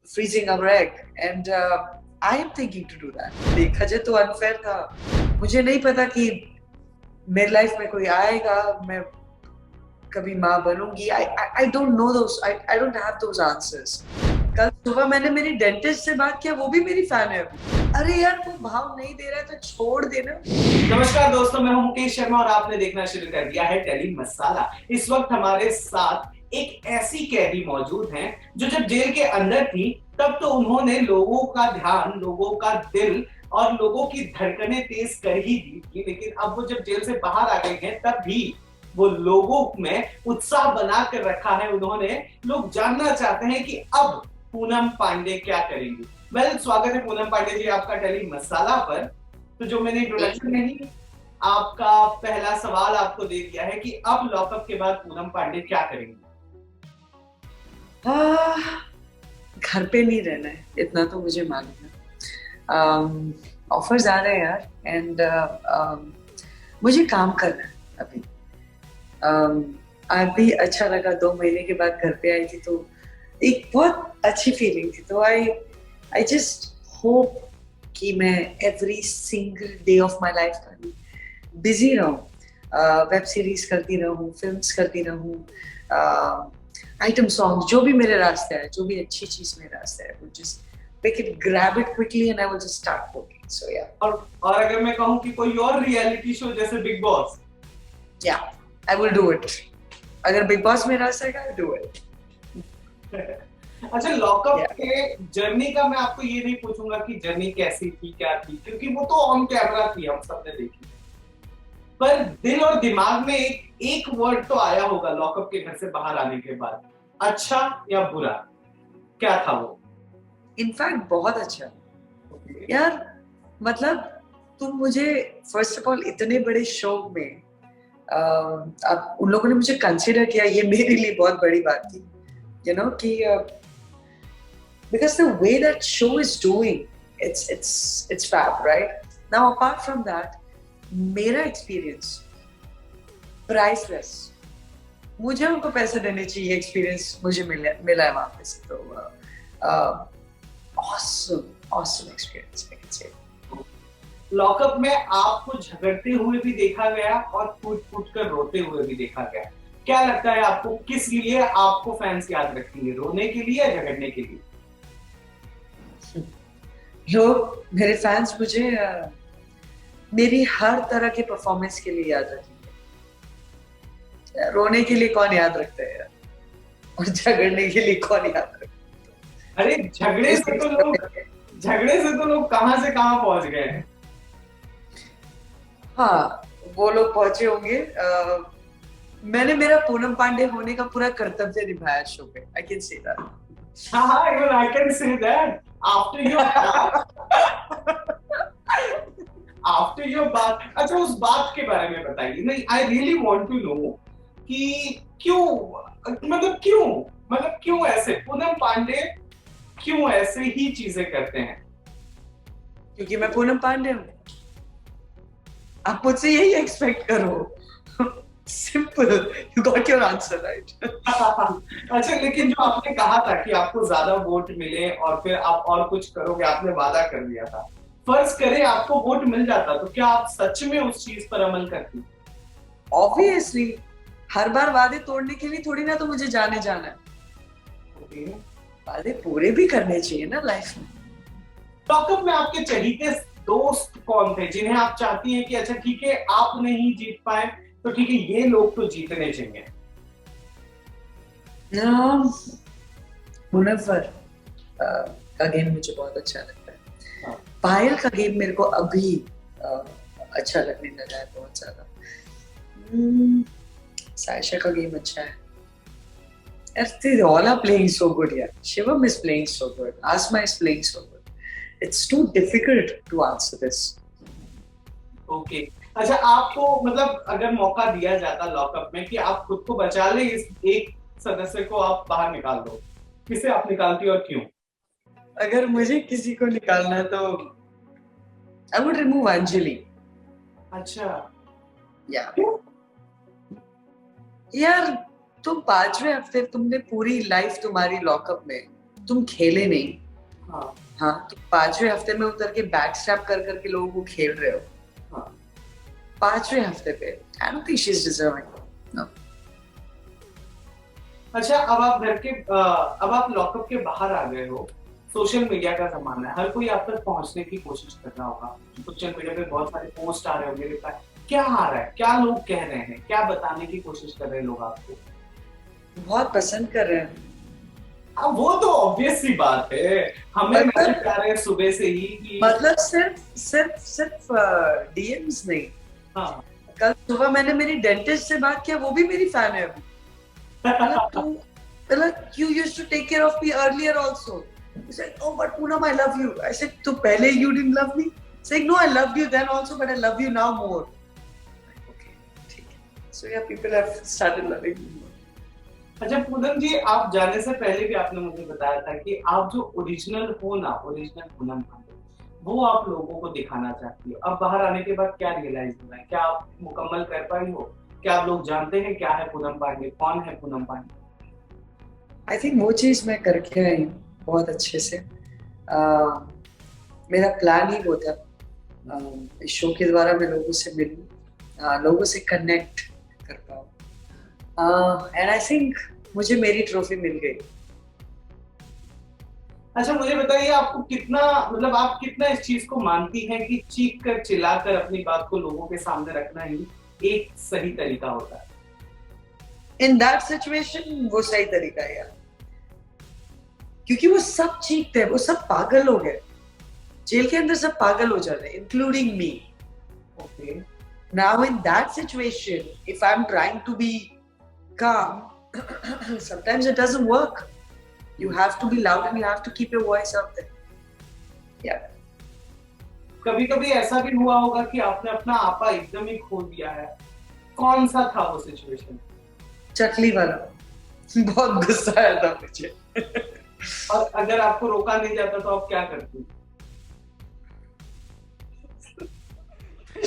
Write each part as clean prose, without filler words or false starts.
freezing a wreck, and I am thinking to do that. देखा जाए तो unfair था. मुझे नहीं पता कि मेरी लाइफ में कोई आएगा, मैं कभी माँ बनूंगी. I don't know those. I don't have those answers. कल सुबह मैंने मेरी डेंटिस्ट से बात किया, वो भी मेरी फैन है. अरे यार, वो भाव नहीं दे रहा है तो छोड़ देना. नमस्कार दोस्तों, मैं हूं मुकेश शर्मा और आपने देखना शुरू कर दिया है टेली मसाला। इस वक्त हमारे साथ एक ऐसी कैदी मौजूद हैं जो जब जेल के अंदर थी तब तो उन्होंने लोगों का ध्यान, लोगों का दिल और लोगों की धड़कनें तेज कर ही दी थी, लेकिन अब वो जब जेल से बाहर आ गए हैं तब भी वो लोगों में उत्साह बना कर रखा है उन्होंने। लोग जानना चाहते हैं कि अब पूनम पांडे क्या करेंगी। स्वागत है पूनम पांडे जी आपका टेली मसाला पर। तो जो मैंने इंट्रोडक्शन में ही आपका पहला सवाल आपको दे दिया है कि अब लॉकअप के बाद पूनम पांडे क्या करेंगी। घर पे नहीं रहना है, इतना तो मुझे मालूम है. ऑफर्स आ रहे हैं यार, एंड मुझे काम करना है अभी. अभी अच्छा लगा, 2 महीने के बाद घर पे आई थी तो एक बहुत अच्छी फीलिंग थी. तो आई जस्ट होप कि मैं every single day of my life busy रहूं, वेब सीरीज करती रहूं, फिल्म्स करती रहूं, आइटम सॉन्ग, जो भी मेरे रास्ते है, जो भी अच्छी चीज मेरे रास्ते है, just pick it, grab it quickly and I will just start working. So yeah. और अगर मैं कहूं कि कोई और रियलिटी शो जैसे big boss, yeah, I will do it. अगर बिग बॉस में रास्ता है, I will do it. अच्छा, लॉकअप के जर्नी का मैं आपको ये नहीं पूछूंगा कि जर्नी कैसी थी, क्या थी, क्योंकि वो तो ऑन कैमरा थी, हम सबने देखी. पर दिल और दिमाग में एक वर्ड तो आया होगा लॉकअप के घर से बाहर आने के बाद, अच्छा या बुरा. क्या था वो? इनफैक्ट बहुत अच्छा यार. मतलब तुम मुझे फर्स्ट ऑफ ऑल इतने बड़े शो में अब उन लोगों ने मुझे कंसिडर किया, ये मेरे लिए बहुत बड़ी बात थी. You know कि because the way that show is doing, it's fab, right? Now apart from that, मेरा एक्सपीरियंस प्राइसलेस. मुझे उनको पैसे देने चाहिए, एक्सपीरियंस मुझे मिला है वहां पे से. तो awesome experience, I can say. Lockup में आपको झगड़ते हुए भी देखा गया और फूट फूट कर रोते हुए भी देखा गया. क्या लगता है आपको, किस लिए आपको फैंस याद रखेंगे, रोने के लिए या झगड़ने के लिए? लोग, मेरे फैंस मुझे मेरी हर तरह के परफॉर्मेंस के लिए याद रखेंगे. रोने के लिए कौन याद रखता है यार, और झगड़ने के लिए कौन याद रखता है? अरे झगड़े से तो लोग कहां से कहां पहुंच गए हैं. हाँ, वो लोग पहुंचे होंगे. मैंने मेरा पूनम पांडे होने का पूरा कर्तव्य निभाया शो पे. I can say that. हाँ, even I can say that after your बात. अच्छा, उस बात के बारे में बताइए. नहीं, I really want to know कि क्यों ऐसे पूनम पांडे क्यों ऐसे ही चीजें करते हैं? क्योंकि मैं पूनम पांडे हूँ. आप मुझसे यही एक्सपेक्ट करो. Simple, you got your answer right. अच्छा, लेकिन जो आपने कहा था कि आपको ज्यादा वोट मिले और फिर आप और कुछ करोगे, आपने वादा कर दिया था. फर्ज करें आपको वोट मिल जाता तो क्या आप सच में उस चीज पर अमल करती? ऑब्वियसली, हर बार वादे तोड़ने के लिए थोड़ी ना तो मुझे जाना है. वादे पूरे भी करने चाहिए ना लाइफ में. लॉकअप में आपके चहीते दोस्त कौन थे जिन्हें आप चाहती हैं कि अच्छा ठीक है, आप नहीं जीत पाए तो ठीक है, ये लोग तो जीतने चाहिए? मुनव्वर का गेम मुझे बहुत अच्छा लगता है. पायल का गेम मेरे को अभी अच्छा लगने लगा है बहुत ज्यादा. सायशा का गेम अच्छा है. They all are playing so good, yeah. Shivam is playing so good. Asma is playing so good. It's too difficult to answer this. Okay. अच्छा, आपको मतलब अगर मौका दिया जाता लॉकअप में कि आप खुद को बचा ले, इस एक सदस्य को आप बाहर निकाल दो, किसे आप निकालती और क्यों? अगर मुझे किसी को निकालना तो I would remove अंजलि. अच्छा, यार तुम 5वें हफ्ते, तुमने पूरी लाइफ तुम्हारी लॉकअप में तुम खेले नहीं, हाँ हाँ तुम 5वें हफ्ते में उतर के बैक स्टैप कर करके लोगों को खेल रहे हो, हाँ 5वें हफ्ते पे, I don't think she is deserving. No. अच्छा, अब आप लॉकअप के बाहर आ गए हो, सोशल मीडिया का जमाना है, हर कोई आप तक पहुंचने की कोशिश कर रहा होगा, सोशल मीडिया पे बहुत सारे पोस्ट आ रहे होंगे, रिप्लाई क्या आ रहा है, क्या लोग कह रहे हैं, क्या बताने की कोशिश कर रहे हैं लोग आपको? बहुत पसंद कर रहे हैं। अब वो तो ऑब्वियस सी बात है, हमें मतलब मैसेज आ रहे हैं सुबह से ही कि मतलब सिर्फ सिर्फ सिर्फ डीएम्स नहीं, हाँ कल सुबह मैंने मेरी डेंटिस्ट से बात किया, वो भी मेरी फैन है अभी। मतलब तू, मतलब you used to take care of me earlier also. He said, oh, but Poonam, I love you. I said, तो पहले you didn't love me? Saying, no, I loved you then also, but I love you now more. Okay, ठीक है. So yeah, people have started loving me more. अच्छा पूनम जी, आप जाने से पहले भी आपने मुझे बताया था कि आप जो ओरिजिनल हो ना, ओरिजिनल पूनम पांडे, वो आप लोगों को दिखाना चाहती हो। अब बाहर आने के बाद क्या रियलाइज हुआ है, क्या आप मुकम्मल कर पाई हो, क्या आप लोग जानते हैं क्या है पूनम पांडे, कौन है पूनम पांडे? I think वो चीज मैं करके आई हूँ बहुत अच्छे से। मेरा प्लान ही वो था, इस शो के द्वारा मैं लोगों से मिलूं, लोगों से कनेक्ट कर पाऊँ, एंड आई थिंक मुझे मेरी ट्रॉफी मिल गई। अच्छा मुझे बताइए, आपको कितना, मतलब आप कितना इस चीज को मानती हैं कि चीख कर चिल्लाकर अपनी बात को लोगों के सामने रखना ही एक सही तरीका होता है? इन दैट सिचुएशन वो सही तरीका है यार, क्योंकि वो सब चीखते हैं, वो सब पागल हो गए, जेल के अंदर सब पागल हो जाते हैं, including me. Okay, now in that situation if I am trying to be calm, sometimes it doesn't work. You have to be loud and you have to keep your voice out there. Yeah. कभी कभी ऐसा भी हुआ होगा कि आपने अपना आपा एकदम ही खो दिया है, कौन सा था वो सिचुएशन? चकली वाला, बहुत गुस्सा आया था मुझे। और अगर आपको रोका नहीं जाता तो आप क्या करती?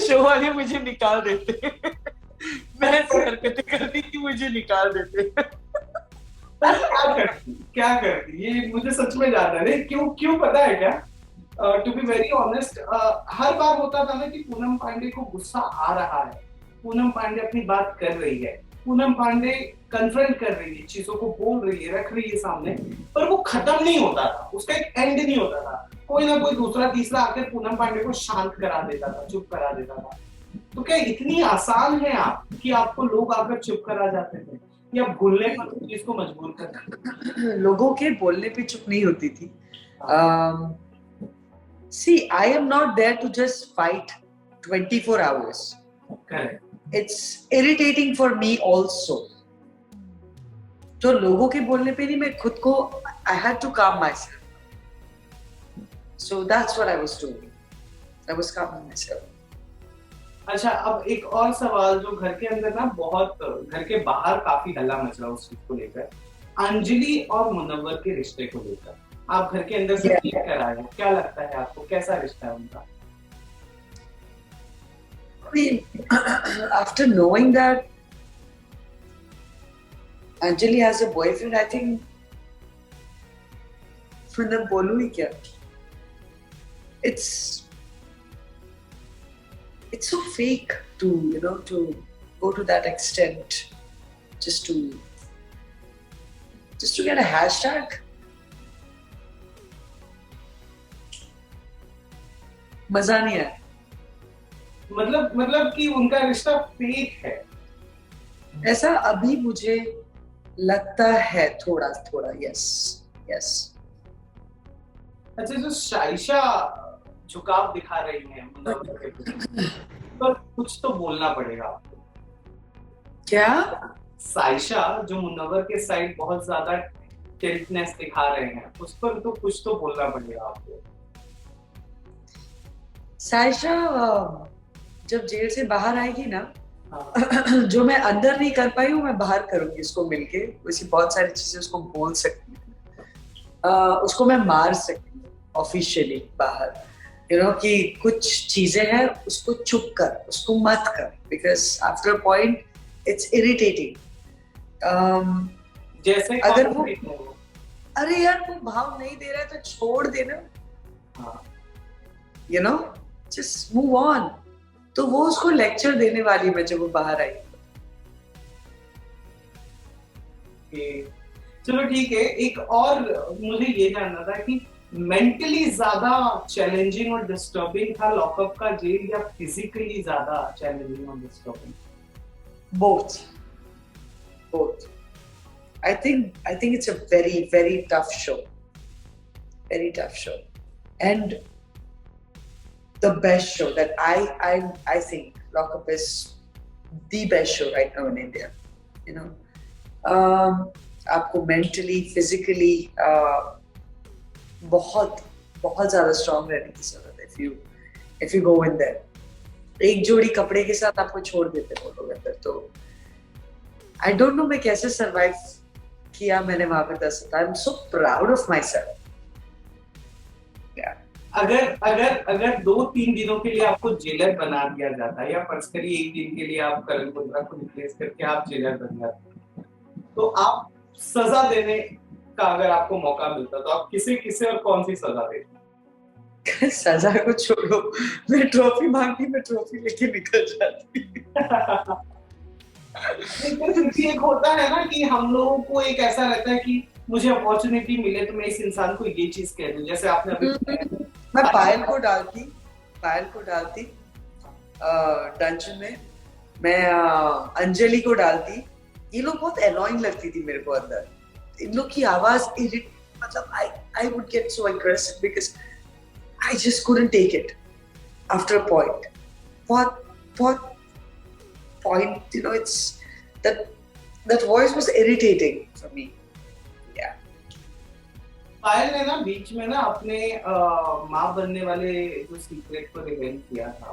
शो वाले मुझे निकाल देते, मैं ऐसी हरकतें करती कि मुझे निकाल देते। क्या करती ये मुझे सच में जानना है। क्यों क्यों पता है क्या? टू बी वेरी ऑनेस्ट, हर बार होता था ना कि पूनम पांडे को गुस्सा आ रहा है, पूनम पांडे अपनी बात कर रही है, पूनम पांडे कन्फ्रंट कर रही है, चीजों को बोल रही है, रख रही है सामने, पर वो खत्म नहीं होता था, उसका एक एंड नहीं होता था। कोई ना कोई दूसरा तीसरा आकर पूनम पांडे को शांत करा देता था, चुप करा देता था। तो क्या इतनी आसान है आप कि आपको लोग आकर चुप करा जाते थे, या भूलने पर उस चीज को मजबूर करते? लोगों के बोलने पे चुप नहीं होती थी। See, I am not there to just fight 24 hours. Correct. It's irritating for me also. तो लोगों के बोलने पे नहीं, मैं खुद को I had to calm myself. So that's what I was doing. I was calming myself. अच्छा, अब एक और सवाल जो घर के अंदर ना बहुत, घर के बाहर काफी हल्ला मच रहा है उस चीज को लेकर, अंजलि और मुनव्वर के रिश्ते को लेकर। आप घर के अंदर से देख कर आए हैं, क्या लगता है आपको, कैसा रिश्ता है उनका? After knowing that Anjali has a boyfriend, I think मैं बोलूं ही क्या? It's so fake to, you know, to go to that extent just to get a hashtag. मजा नहीं आया। मतलब कि उनका रिश्ता फेक है, ऐसा अभी मुझे लगता है, थोड़ा थोड़ा। Yes yes. अच्छा, जो शाइशा झुकाव दिखा रही है मुनव्वर के प्रति, पर कुछ तो बोलना पड़ेगा आपको। क्या? साइशा जो मुनव्वर के साइड बहुत ज्यादा टिल्टनेस दिखा रहे हैं, उस पर तो कुछ तो बोलना पड़ेगा आपको। साइशा जब जेल से बाहर आएगी ना, हाँ। जो मैं अंदर नहीं कर पाई हूँ मैं बाहर करूंगी उसको मिलके। वैसी बहुत सारी चीजें उसको बोल सकती हूँ, उसको मैं मार सकती हूँ ऑफिशियली बाहर, यू नो, कि कुछ चीजें हैं उसको चुप कर, उसको मत कर, because after a point it's irritating. जैसे अगर वो अरे यार वो भाव नहीं दे रहा है तो छोड़ देना, हाँ, you know, just move on. तो वो उसको लेक्चर देने वाली मैं जब वो बाहर आई। कि चलो ठीक है। एक और मुझे ये जानना था कि मेंटली ज्यादा चैलेंजिंग और डिस्टर्बिंग था लॉकअप का जेल, या फिजिकली ज्यादा चैलेंजिंग और disturbing? Both, both. I think it's a very tough show, very tough show, and the best show that I think Lockup is the best show right now in India. You know, आपको mentally, physically बहुत बहुत ज्यादा strong रहने की जरूरत है if you go in there. एक जोड़ी कपड़े के साथ आपको छोड़ देते वो लोग अंदर, तो I don't know मैं कैसे survive किया मैंने वहां पे 10 साल। I'm so proud of myself. Yeah. अगर 2-3 दिनों के लिए आपको जेलर बना दिया जाता है, या पर्सनली एक दिन के लिए आप करण कुंद्रा को रिप्लेस करके आप जेलर बन जाते, तो आप सजा देने का अगर आपको मौका मिलता तो आप किसे और कौन सी सजा देते? सजा को छोड़ो, मैं ट्रॉफी मांगती, मैं ट्रॉफी लेके निकल जाती। क्योंकि एक होता है ना कि हम लोगों को एक ऐसा रहता है कि मुझे अपॉर्चुनिटी मिले तो मैं इस इंसान को ये चीज कह दूं, जैसे आपने अभी मैं पायल को डालती डंजन में, मैं अंजलि को डालती। ये लोग बहुत एनोइंग लगती थी मेरे को अंदर, इन लोग की आवाज मतलब I would get so aggressive because I just couldn't take it after a point. बहुत point, you know, it's that voice was irritating for me. Yeah. पायल ने ना बीच में ना अपने माँ बनने वाले जो सीक्रेट को रिवील किया था,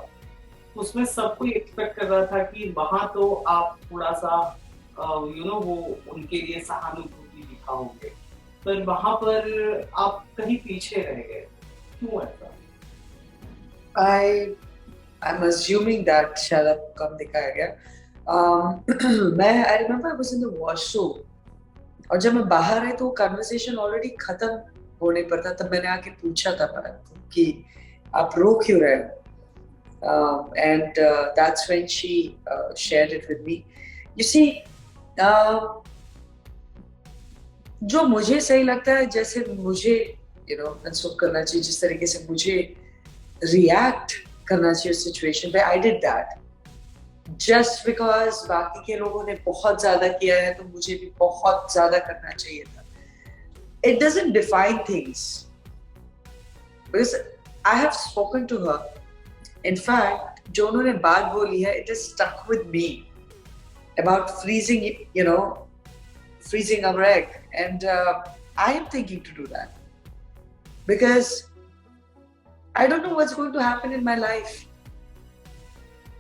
उसमें सब कोई एक्सपेक्ट कर रहा था कि वहां तो आप थोड़ा सा वो उनके लिए सहानुभूति दिखाओगे, पर वहां पर आप कहीं पीछे रह गए, क्यों ऐसा? I'm assuming that शायद कम दिखाया गया। I remember I was in the washroom, और जब मैं बाहर आई तो कन्वर्सेशन ऑलरेडी खत्म होने पर था, तब मैंने आके पूछा था कि आप रो क्यों रहे हो, and that's when she shared it with me. You see, जो मुझे सही लगता है, जैसे मुझे मनसूख करना चाहिए, जिस तरीके से मुझे रिएक्ट करना चाहिए उस सिचुएशन पे, I did that. Just because बाकी के लोगों ने बहुत ज्यादा किया है तो मुझे भी बहुत ज्यादा करना चाहिए था. It doesn't define things, because I have spoken to her. In fact, जो उन्होंने बात बोली है, it has stuck with me about freezing our egg, and I am thinking to do that because I don't know what's going to happen in my life.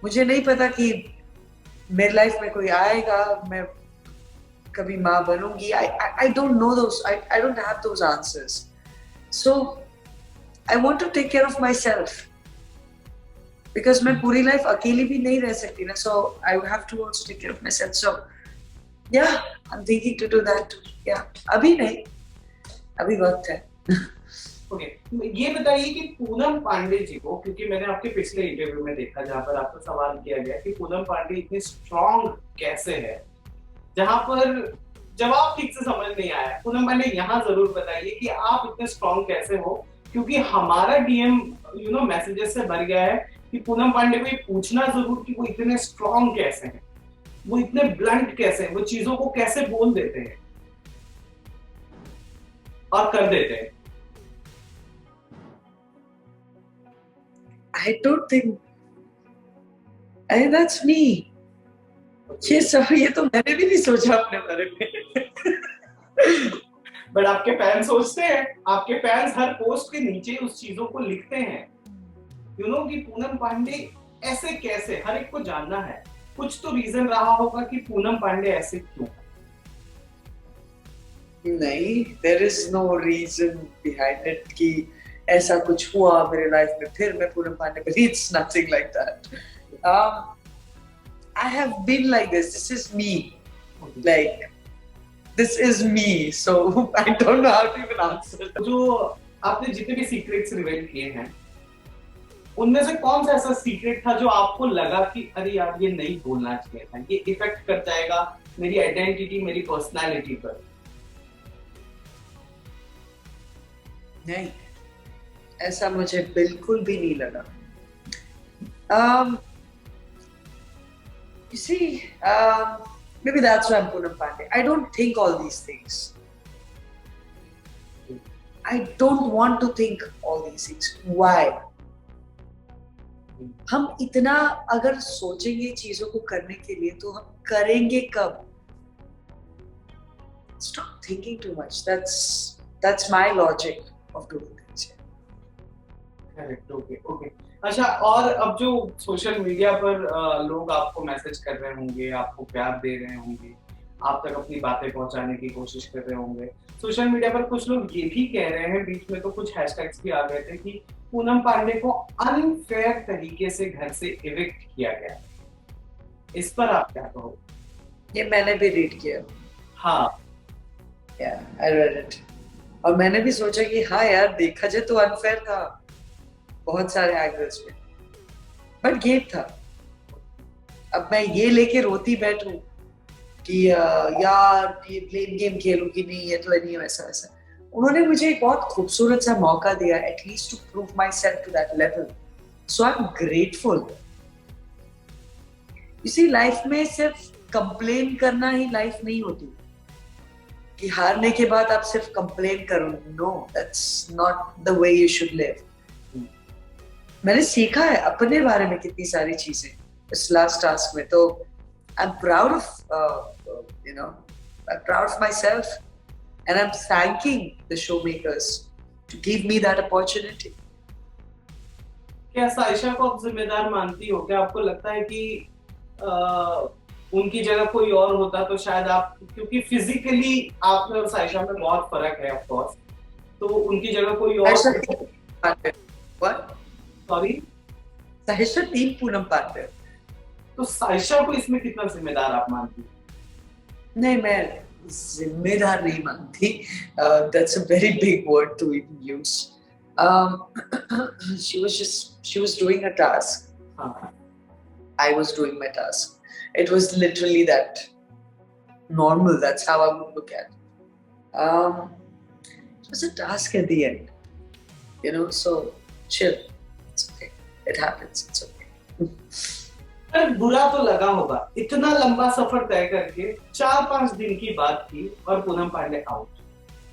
मुझे नहीं पता कि मेरी लाइफ में कोई आएगा, मैं कभी माँ बनूंगी. I don't know those. I don't have those answers. So I want to take care of myself because मैं पूरी लाइफ अकेली भी नहीं रह सकती ना. So I have to also take care of myself. So yeah, I'm thinking to do that too. Yeah, अभी नहीं, अभी वक्त है. Okay. ये बताइए कि पूनम पांडे जी को, क्योंकि मैंने आपके पिछले इंटरव्यू में देखा जहां पर आपको सवाल किया गया कि पूनम पांडे इतनी स्ट्रॉन्ग कैसे है, जहां पर जवाब ठीक से समझ नहीं आया. पूनम पांडे यहाँ जरूर बताइए कि आप इतने स्ट्रॉन्ग कैसे हो, क्योंकि हमारा डीएम मैसेजेस से भर गया है कि पूनम पांडे को ये पूछना जरूर कि वो इतने स्ट्रॉन्ग कैसे हैं, वो इतने ब्लंट कैसे हैं, वो चीजों को कैसे बोल देते हैं और कर देते हैं. I don't think. I think that's me. ये तो मैंने भी नहीं सोचा अपने बारे में. बट आपके फैंस सोचते हैं, आपके फैंस हर पोस्ट के नीचे उस चीजों को लिखते हैं, कि पूनम पांडे ऐसे कैसे. हर एक को जानना है, कुछ तो रीजन रहा होगा कि पूनम पांडे ऐसे क्यों. नहीं, there is no reason behind it कि ऐसा कुछ हुआ मेरे लाइफ में फिर मैं पूनम पांडे बनी. It's nothing like that. I have been like this. This is me. Like this is me, so I don't know how to even answer. जो आपने जितने भी सीक्रेट्स रिवील किए हैं उनमें से कौन सा ऐसा सीक्रेट था जो आपको लगा कि अरे यार ये नहीं बोलना चाहिए था, ये इफेक्ट कर जाएगा मेरी आइडेंटिटी, मेरी पर्सनालिटी पर? नहीं, ऐसा मुझे बिल्कुल भी नहीं लगा. You see, maybe that's why I'm Poonam Pandey. I don't think all these things. I don't want to think all these things. Why? हम इतना अगर सोचेंगे चीजों को करने के लिए तो हम करेंगे कब? Stop thinking too much. That's my logic of doing things. Correct, okay okay. अच्छा, और अब जो सोशल मीडिया पर लोग आपको मैसेज कर रहे होंगे, आपको प्यार दे रहे होंगे, आप तक अपनी बातें पहुंचाने की कोशिश कर रहे होंगे, सोशल मीडिया पर कुछ लोग ये भी कह रहे हैं, बीच में तो कुछ हैशटैग्स भी आ गए थे कि पूनम पांडे को अनफेयर तरीके से घर से इविक्ट किया गया. इस पर आप क्या कहो? ये मैंने भी रीड किया. हाँ, I read it. और मैंने भी सोचा कि हाँ यार, देखा जाए तो अनफेयर था बहुत सारे एंगल्स में, बट ये था. अब मैं ये लेके रोती बैठूं कि यार ये ब्लेम गेम खेलूं कि नहीं, ये तो नहीं वैसा वैसा. उन्होंने मुझे एक बहुत खूबसूरत सा मौका दिया, at least to prove myself to that level. So I am grateful. इसी लाइफ में सिर्फ कंप्लेन करना ही लाइफ नहीं होती कि हारने के बाद आप सिर्फ कंप्लेन करो. No, that's not the way you should live. मैंने सीखा है अपने बारे में कितनी सारी चीजें इस लास्ट टास्क में. तो I am proud of I'm proud of myself and I'm thanking the showmakers to give me that opportunity. क्या साइशा को आप जिम्मेदार मानती हो? क्या आपको लगता है कि उनकी जगह कोई और होता तो शायद आप, क्योंकि फिजिकली आप में और साइशा में बहुत फर्क है ऑफ कोर्स, तो उनकी जगह कोई और? Sorry, Saisha team Poonam Pandey. तो साइशा को इसमें कितना जिम्मेदार आप मानती हो? नहीं, मैं जिम्मेदार नहीं मानती. That's a very big word to even use. She was doing a task. I was doing my task. It was literally that normal. That's how I would look at it. It was a task at the end, so chill. It's okay. It happens. It's okay. पर बुरा तो लगा होगा, इतना लंबा सफर तय करके 4-5 दिन की बात थी और पूनम पांडे आउट.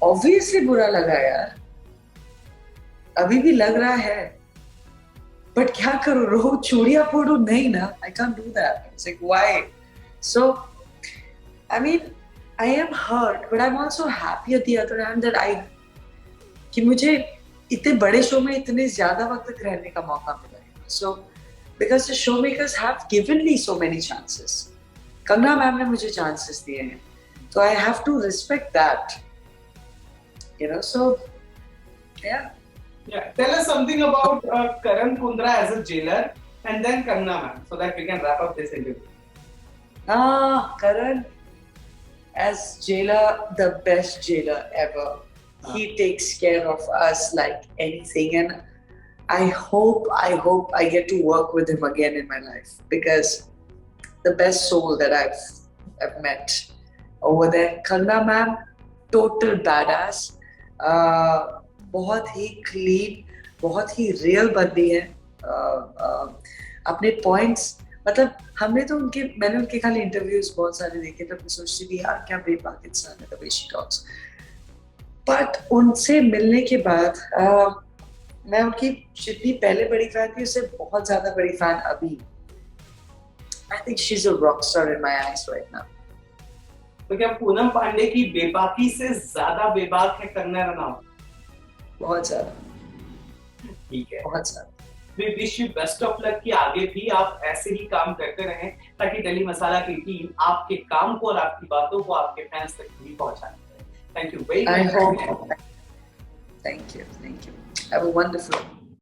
Obviously बुरा लगा यार, अभी भी लग रहा है, बट क्या करूं, रो चूड़ियां फोड़ू नहीं ना. I can't do that. It's like why? So I mean I am hurt, but I'm also happy at the other hand that कि मुझे इतने बड़े शो में इतने ज्यादा वक्त तक रहने का मौका मिला है. So because the showmakers have given me so many chances. Kangana ma'am ने मुझे chances दिए हैं, so I have to respect that. So yeah. Tell us something about Karan Kundra as a jailer and then Kanna ma'am, so that we can wrap up this interview. Karan as jailer, the best jailer ever. He takes care of us like anything, and I hope I get to work with him again in my life, because the best soul that I've met over there. Kanna ma'am, total badass. बहुत ही clean, बहुत ही real बंदी है. अपने points, मतलब मैंने उनके खाली interviews बहुत सारे देखे, तब मैं सोचती थी यार क्या बेबाक इंसान है, the way she talks. But उनसे मिलने के बाद मैं उनकी जितनी पहले बड़ी फैन थी उससे बहुत ज्यादा बड़ी फैन अभी. I think she's a rock star in my eyes right now. तो क्या पूनम पांडे की बेबाकी से ज्यादा बेबाक है कंगना रनौत? बहुत ज्यादा. ठीक है, बहुत ज्यादा. We wish you best of luck कि आगे भी आप ऐसे ही काम करते रहें ताकि डेली मसाला की टीम आपके काम को और आपकी बातों को आपके फैंस तक भी पहुंचाए. Thank you very much. Thank you. Have a wonderful